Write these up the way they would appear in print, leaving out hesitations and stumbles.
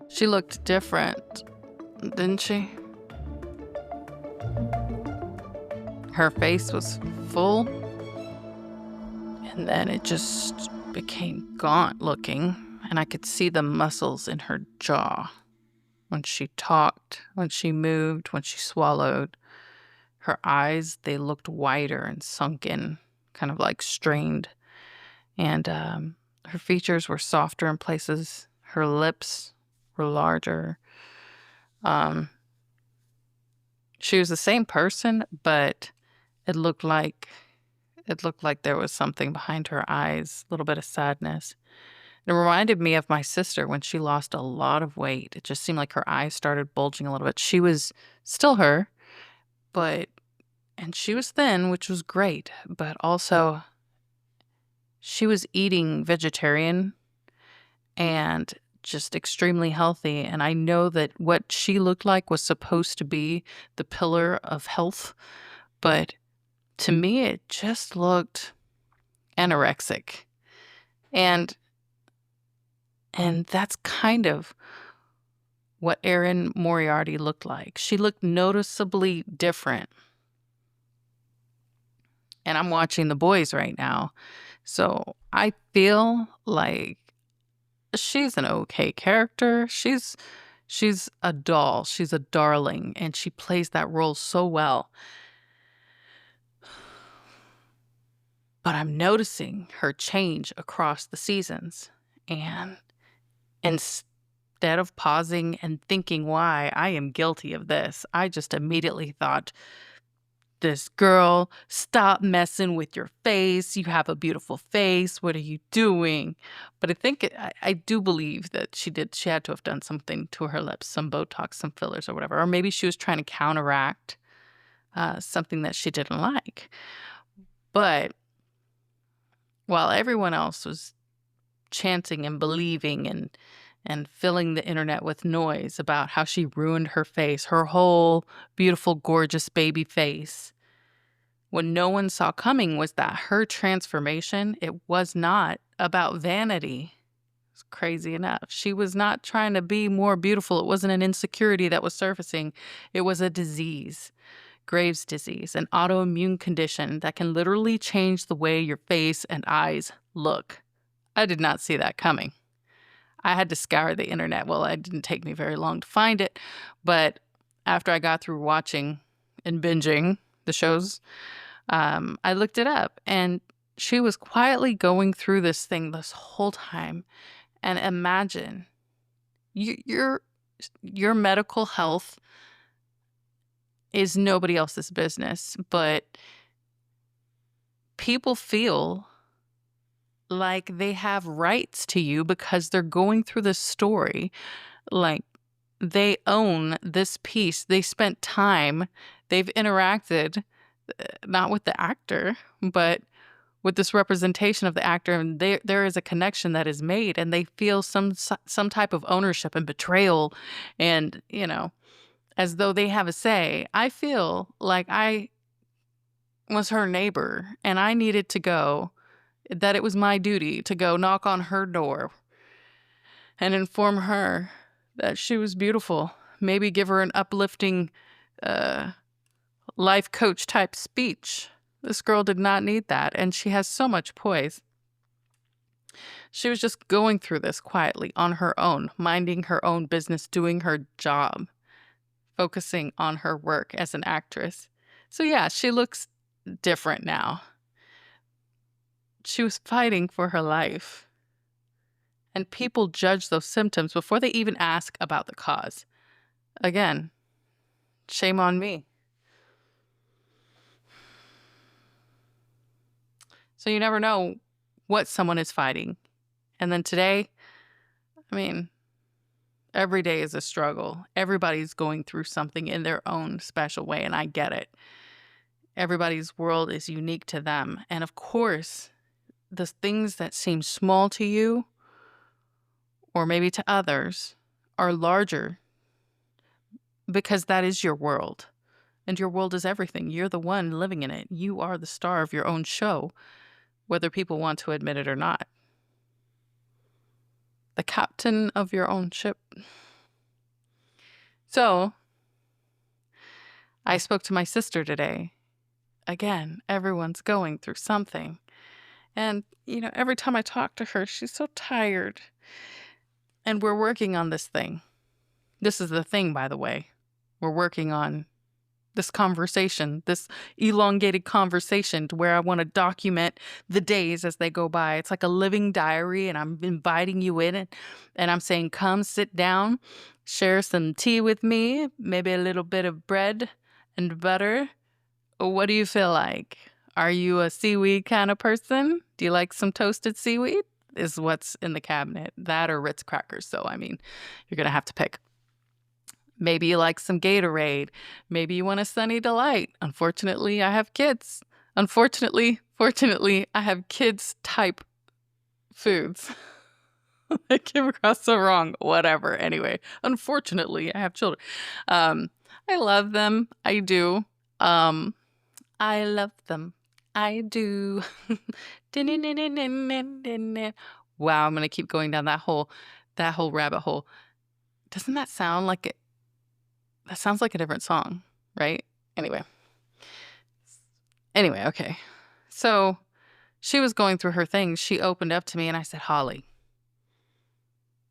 She looked different, didn't she? Her face was full, and then it just became gaunt looking, and I could see the muscles in her jaw. When she talked, when she moved, when she swallowed, her eyes, they looked wider and sunken, kind of like strained. And her features were softer in places. Her lips were larger. Um, she was the same person, but it looked like there was something behind her eyes, a little bit of sadness. It reminded me of my sister when she lost a lot of weight. It just seemed like her eyes started bulging a little bit. She was still her, but and she was thin, which was great, but also she was eating vegetarian and just extremely healthy. And I know that what she looked like was supposed to be the pillar of health, but to me, it just looked anorexic. And that's kind of what Erin Moriarty looked like. She looked noticeably different. And I'm watching The Boys right now. So I feel like she's an okay character. She's a doll. She's a darling, and she plays that role so well. But I'm noticing her change across the seasons. And instead of pausing and thinking why I am guilty of this, I just immediately thought, this girl, stop messing with your face. You have a beautiful face. What are you doing? But I think I do believe that she had to have done something to her lips, some Botox, some fillers or whatever. Or maybe she was trying to counteract something that she didn't like. But while everyone else was chanting and believing and filling the internet with noise about how she ruined her face, her whole beautiful, gorgeous baby face, what no one saw coming was that her transformation, it was not about vanity. It's crazy enough. She was not trying to be more beautiful. It wasn't an insecurity that was surfacing. It was a disease, Graves' disease, an autoimmune condition that can literally change the way your face and eyes look. I did not see that coming. I had to scour the internet. Well, it didn't take me very long to find it, but after I got through watching and binging the shows, I looked it up, and she was quietly going through this thing this whole time. And imagine your medical health is nobody else's business, but people feel like they have rights to you because they're going through this story. Like, they own this piece. They spent time. They've interacted, not with the actor, but with this representation of the actor, and there is a connection that is made, and they feel some type of ownership and betrayal, and as though they have a say. I feel like I was her neighbor, and I needed to go. That it was my duty to go knock on her door and inform her that she was beautiful. Maybe give her an uplifting life coach type speech. This girl did not need that, and she has so much poise. She was just going through this quietly on her own, minding her own business, doing her job, focusing on her work as an actress. So yeah, she looks different now. She was fighting for her life. And people judge those symptoms before they even ask about the cause. Again, shame on me. So you never know what someone is fighting. And then today, every day is a struggle. Everybody's going through something in their own special way, and I get it. Everybody's world is unique to them. And of course, the things that seem small to you, or maybe to others, are larger because that is your world. And your world is everything. You're the one living in it. You are the star of your own show, whether people want to admit it or not. The captain of your own ship. So I spoke to my sister today. Again, everyone's going through something. And, every time I talk to her, she's so tired. And we're working on this thing. This is the thing, by the way. We're working on this conversation, this elongated conversation to where I want to document the days as they go by. It's like a living diary, and I'm inviting you in it. And I'm saying, come sit down, share some tea with me, maybe a little bit of bread and butter. What do you feel like? Are you a seaweed kind of person? Do you like some toasted seaweed? Is what's in the cabinet. That or Ritz crackers. So, you're going to have to pick. Maybe you like some Gatorade. Maybe you want a Sunny Delight. Unfortunately, I have kids. Fortunately, I have kids type foods. I came across so wrong. Whatever. Anyway, unfortunately, I have children. I love them. I do. I love them. I do. Wow, I'm gonna keep going down that whole rabbit hole. Doesn't that sound like it? That sounds like a different song, right? Anyway, okay. So she was going through her things. She opened up to me and I said, Holly,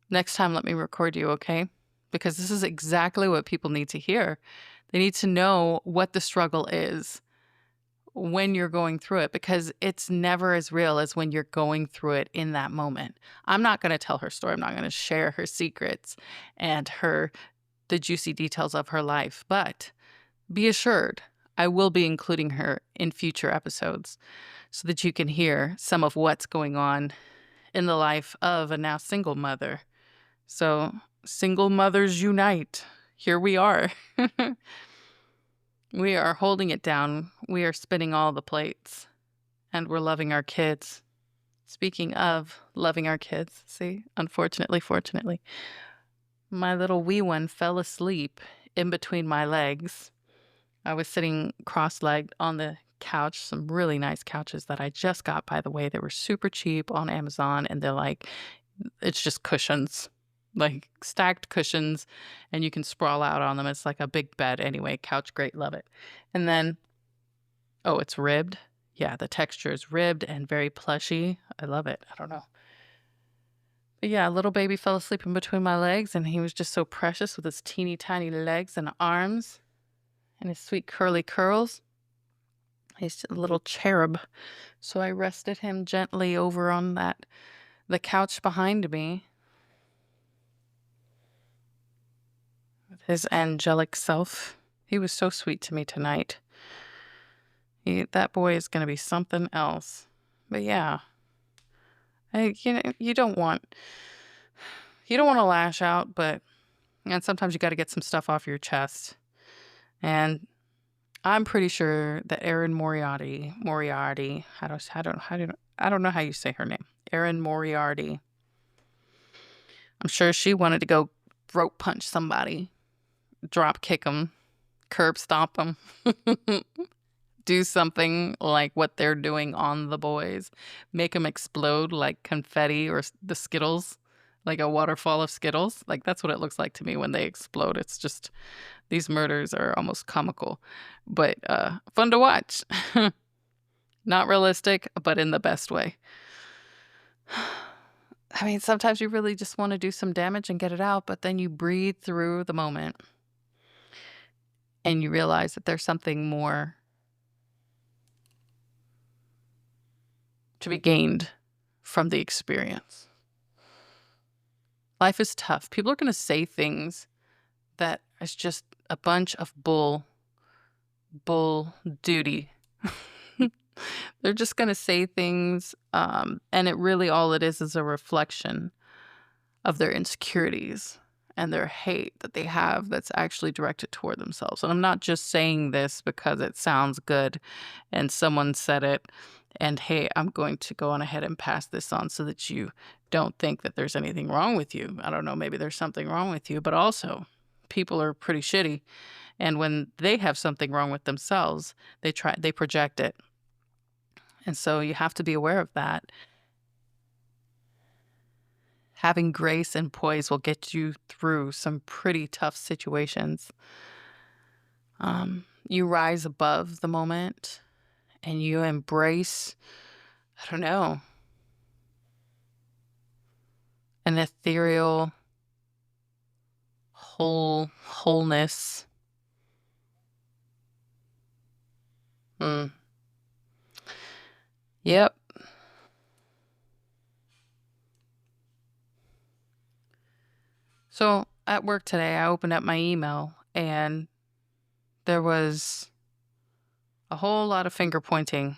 next time let me record you, okay? Because this is exactly what people need to hear. They need to know what the struggle is when you're going through it, because it's never as real as when you're going through it in that moment. I'm not going to tell her story. I'm not going to share her secrets and the juicy details of her life, but be assured I will be including her in future episodes so that you can hear some of what's going on in the life of a now single mother. So, single mothers unite. Here we are. We are holding it down. We are spinning all the plates. And we're loving our kids. Speaking of loving our kids, see, fortunately, my little wee one fell asleep in between my legs. I was sitting cross-legged on the couch, some really nice couches that I just got, by the way. They were super cheap on Amazon, and it's just cushions, like stacked cushions, and you can sprawl out on them. It's like a big bed. Anyway, couch, great, love it. And then, it's ribbed. Yeah, the texture is ribbed and very plushy. I love it. I don't know. But yeah, little baby fell asleep in between my legs, and he was just so precious with his teeny tiny legs and arms and his sweet curly curls. He's a little cherub. So I rested him gently over on the couch behind me with his angelic self. He was so sweet to me tonight. That boy is going to be something else. But yeah, you don't want to lash out, and sometimes you got to get some stuff off your chest. And I'm pretty sure that Erin Moriarty, I don't know how you say her name. Erin Moriarty. I'm sure she wanted to go throat punch somebody, drop kick them, curb stomp them, do something like what they're doing on the boys, make them explode like confetti or the Skittles, like a waterfall of Skittles. Like that's what it looks like to me when they explode. It's just, these murders are almost comical, but fun to watch. Not realistic, but in the best way. Sometimes you really just want to do some damage and get it out, but then you breathe through the moment and you realize that there's something more to be gained from the experience. Life is tough. People are going to say things that is just a bunch of bull duty. They're just going to say things, and it really, all it is a reflection of their insecurities and their hate that they have that's actually directed toward themselves. And I'm not just saying this because it sounds good and someone said it, and hey, I'm going to go on ahead and pass this on so that you don't think that there's anything wrong with you. I don't know, maybe there's something wrong with you, but also people are pretty shitty. And when they have something wrong with themselves, they project it. And so you have to be aware of that. Having grace and poise will get you through some pretty tough situations. You rise above the moment and you embrace, I don't know, an ethereal wholeness. Mm. Yep. So at work today, I opened up my email and there was a whole lot of finger pointing.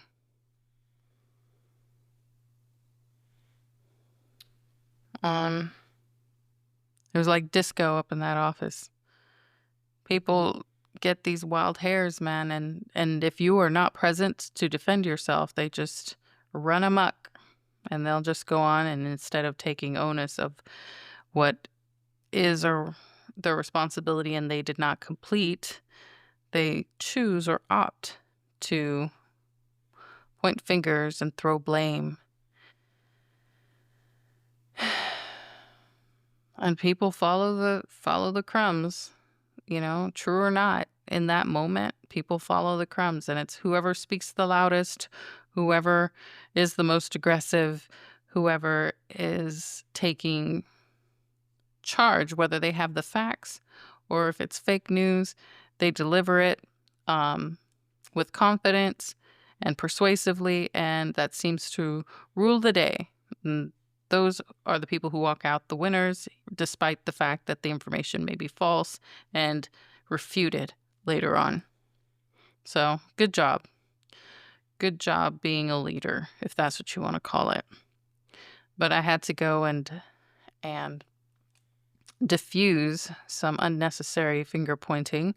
It was like disco up in that office. People get these wild hairs, man, and if you are not present to defend yourself, they just run amok and they'll just go on, and instead of taking onus of what is or their responsibility and they did not complete, they choose or opt to point fingers and throw blame. And people follow the crumbs, true or not. In that moment, people follow the crumbs, and it's whoever speaks the loudest, whoever is the most aggressive, whoever is taking charge, whether they have the facts or if it's fake news, they deliver it with confidence and persuasively, and that seems to rule the day. And those are the people who walk out the winners, despite the fact that the information may be false and refuted later on. So, good job. Good job being a leader, if that's what you want to call it. But I had to go and diffuse some unnecessary finger pointing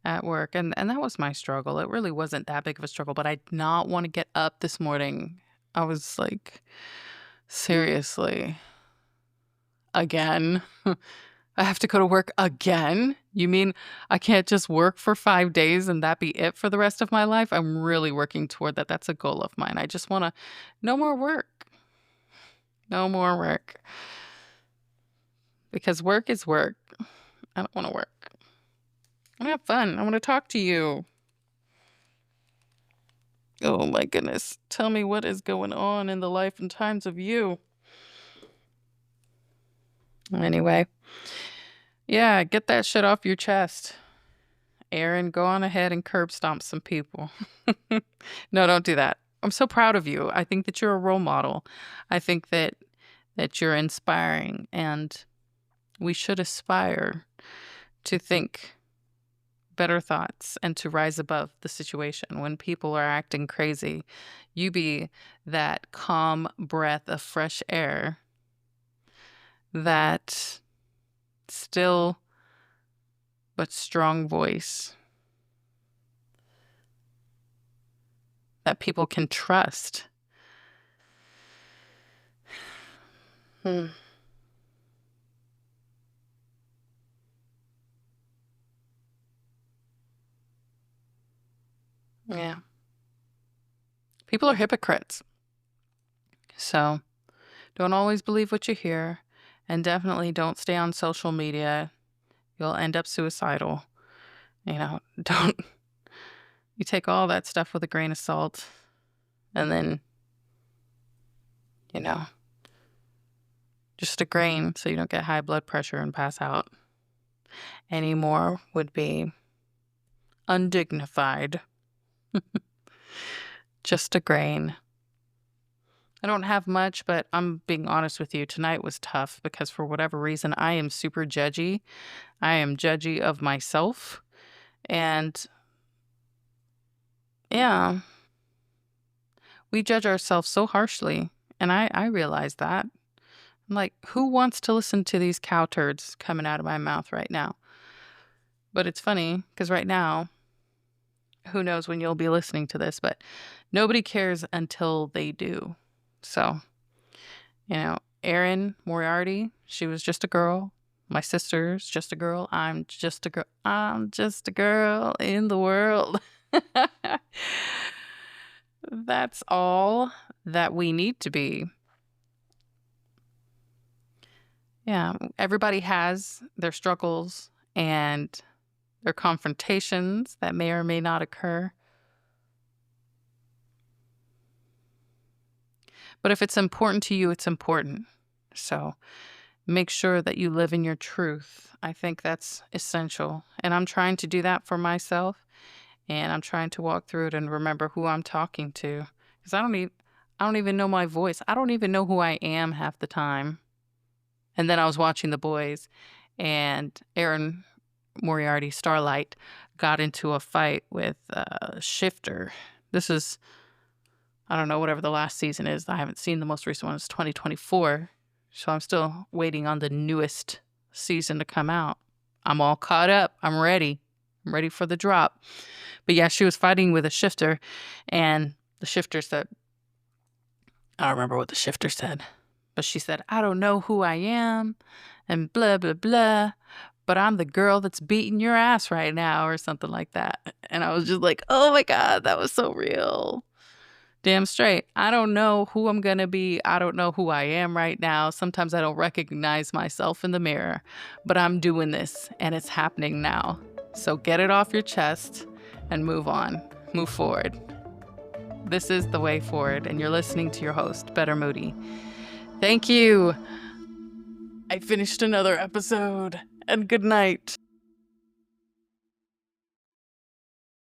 at work. And that was my struggle. It really wasn't that big of a struggle, but I did not want to get up this morning. I was like, seriously, again? I have to go to work again? You mean I can't just work for 5 days and that be it for the rest of my life? I'm really working toward that. That's a goal of mine. I just want to, no more work. No more work. Because work is work. I don't want to work. I want to have fun. I want to talk to you. Oh my goodness. Tell me what is going on in the life and times of you. Anyway. Yeah, get that shit off your chest. Erin, go on ahead and curb stomp some people. No, don't do that. I'm so proud of you. I think that you're a role model. I think that you're inspiring, and we should aspire to think better thoughts and to rise above the situation. When people are acting crazy, you be that calm breath of fresh air, that still but strong voice that people can trust. Yeah. People are hypocrites. So don't always believe what you hear, and definitely don't stay on social media. You'll end up suicidal. Don't, you take all that stuff with a grain of salt, and then, just a grain so you don't get high blood pressure and pass out. Any more would be undignified. Just a grain. I don't have much, but I'm being honest with you. Tonight was tough because for whatever reason, I am super judgy. I am judgy of myself. And yeah, we judge ourselves so harshly. And I realize that. I'm like, who wants to listen to these cow turds coming out of my mouth right now? But it's funny because right now, who knows when you'll be listening to this, but nobody cares until they do. So, Erin Moriarty, she was just a girl. My sister's just a girl. I'm just a girl. I'm just a girl in the world. That's all that we need to be. Yeah, everybody has their struggles and their confrontations that may or may not occur. But if it's important to you, it's important. So make sure that you live in your truth. I think that's essential. And I'm trying to do that for myself. And I'm trying to walk through it and remember who I'm talking to. Because I don't even know my voice. I don't even know who I am half the time. And then I was watching The Boys, and Erin Moriarty, Starlight, got into a fight with Shifter. This is, I don't know, whatever the last season is. I haven't seen the most recent one. It's 2024. So I'm still waiting on the newest season to come out. I'm all caught up. I'm ready. I'm ready for the drop. But yeah, she was fighting with a shifter, and the shifter said, I don't remember what the shifter said, but she said, I don't know who I am, and blah, blah, blah, but I'm the girl that's beating your ass right now, or something like that. And I was just like, oh my God, that was so real. Damn straight. I don't know who I'm going to be. I don't know who I am right now. Sometimes I don't recognize myself in the mirror, but I'm doing this and it's happening now. So get it off your chest and move on. Move forward. This is the way forward, and you're listening to your host, Better Moody. Thank you. I finished another episode, and good night.